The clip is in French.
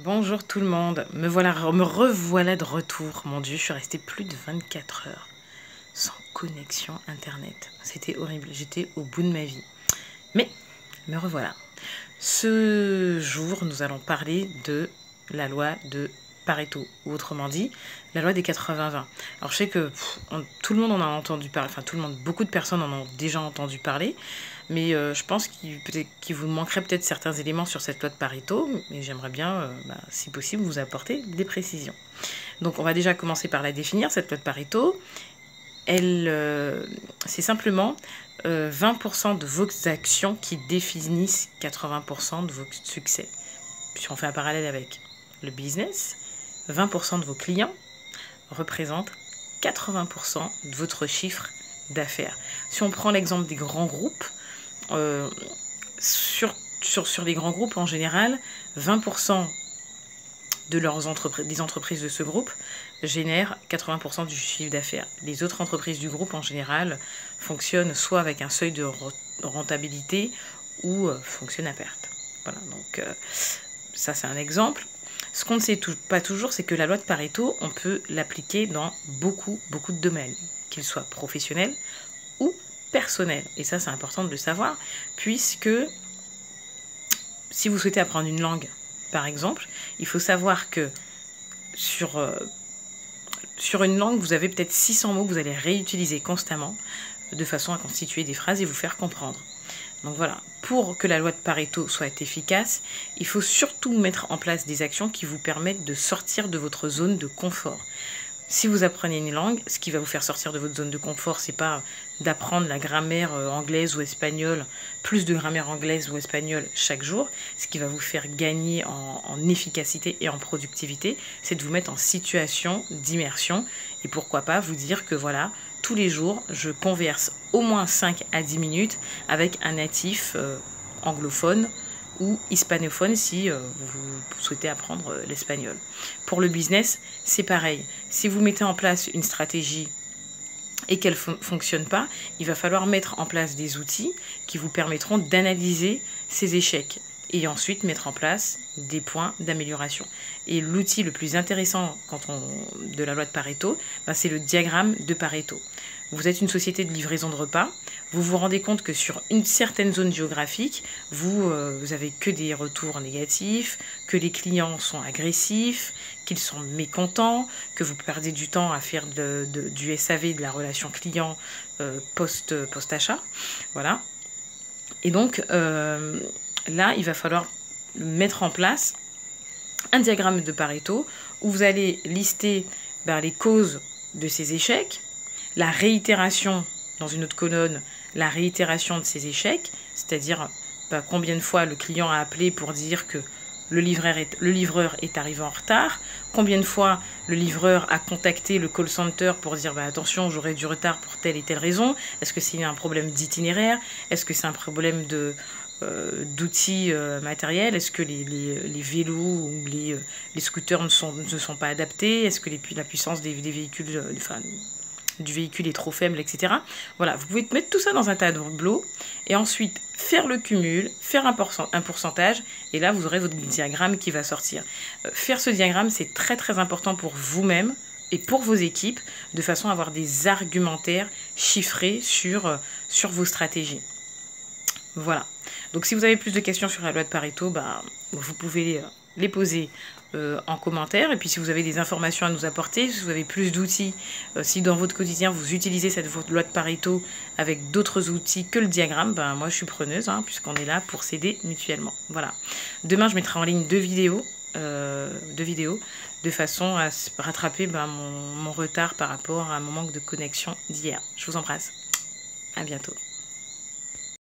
Bonjour tout le monde, me revoilà de retour. Mon Dieu, je suis restée plus de 24 heures sans connexion internet. C'était horrible, j'étais au bout de ma vie. Mais me revoilà. Ce jour, nous allons parler de la loi de Pareto, ou autrement dit, la loi des 80-20. Alors je sais que tout le monde en a entendu parler, enfin tout le monde, beaucoup de personnes en ont déjà entendu parler, mais je pense qu'il vous manquerait peut-être certains éléments sur cette loi de Pareto, mais j'aimerais bien, si possible, vous apporter des précisions. Donc on va déjà commencer par la définir, cette loi de Pareto. C'est simplement 20% de vos actions qui définissent 80% de vos succès. Si on fait un parallèle avec le business, 20% de vos clients représentent 80% de votre chiffre d'affaires. Si on prend l'exemple des grands groupes, sur les grands groupes en général, 20% de des entreprises de ce groupe génèrent 80% du chiffre d'affaires. Les autres entreprises du groupe en général fonctionnent soit avec un seuil de rentabilité ou fonctionnent à perte. Voilà, donc ça c'est un exemple. Ce qu'on ne sait pas toujours, c'est que la loi de Pareto, on peut l'appliquer dans beaucoup de domaines, qu'ils soient professionnels ou personnels. Et ça c'est important de le savoir, puisque si vous souhaitez apprendre une langue, par exemple, il faut savoir que sur une langue, vous avez peut-être 600 mots que vous allez réutiliser constamment de façon à constituer des phrases et vous faire comprendre. Donc voilà, pour que la loi de Pareto soit efficace, il faut surtout mettre en place des actions qui vous permettent de sortir de votre zone de confort. Si vous apprenez une langue, ce qui va vous faire sortir de votre zone de confort, c'est pas d'apprendre la grammaire anglaise ou espagnole, plus de grammaire anglaise ou espagnole chaque jour. Ce qui va vous faire gagner en efficacité et en productivité, c'est de vous mettre en situation d'immersion. Et pourquoi pas vous dire que voilà, tous les jours, je converse au moins 5 à 10 minutes avec un natif anglophone ou hispanophone si vous souhaitez apprendre l'espagnol. Pour le business, c'est pareil. Si vous mettez en place une stratégie et qu'elle ne fonctionne pas, il va falloir mettre en place des outils qui vous permettront d'analyser ces échecs et ensuite mettre en place des points d'amélioration. Et l'outil le plus intéressant de la loi de Pareto, c'est le diagramme de Pareto. Vous êtes une société de livraison de repas, vous vous rendez compte que sur une certaine zone géographique, vous avez que des retours négatifs, que les clients sont agressifs, qu'ils sont mécontents, que vous perdez du temps à faire du SAV, de la relation client post-achat. Voilà. Et donc, là, il va falloir mettre en place un diagramme de Pareto où vous allez lister les causes de ces échecs, la réitération dans une autre colonne, la réitération de ces échecs, c'est-à-dire combien de fois le client a appelé pour dire que le livreur est arrivé en retard, combien de fois le livreur a contacté le call center pour dire attention, j'aurai du retard pour telle et telle raison, est-ce que c'est un problème d'itinéraire, est-ce que c'est un problème d'outils matériels, est-ce que les vélos ou les scooters ne sont pas adaptés, est-ce que la puissance des véhicules, du véhicule est trop faible, etc. Voilà, vous pouvez mettre tout ça dans un tableau et ensuite faire le cumul, faire un pourcentage et là vous aurez votre diagramme qui va sortir. Faire ce diagramme, c'est très important pour vous-même et pour vos équipes de façon à avoir des argumentaires chiffrés sur vos stratégies. Voilà. Donc si vous avez plus de questions sur la loi de Pareto, vous pouvez les poser en commentaire. Et puis si vous avez des informations à nous apporter, si vous avez plus d'outils, si dans votre quotidien vous utilisez cette loi de Pareto avec d'autres outils que le diagramme, moi je suis preneuse, puisqu'on est là pour s'aider mutuellement. Voilà. Demain je mettrai en ligne deux vidéos de façon à rattraper mon retard par rapport à mon manque de connexion d'hier. Je vous embrasse. À bientôt.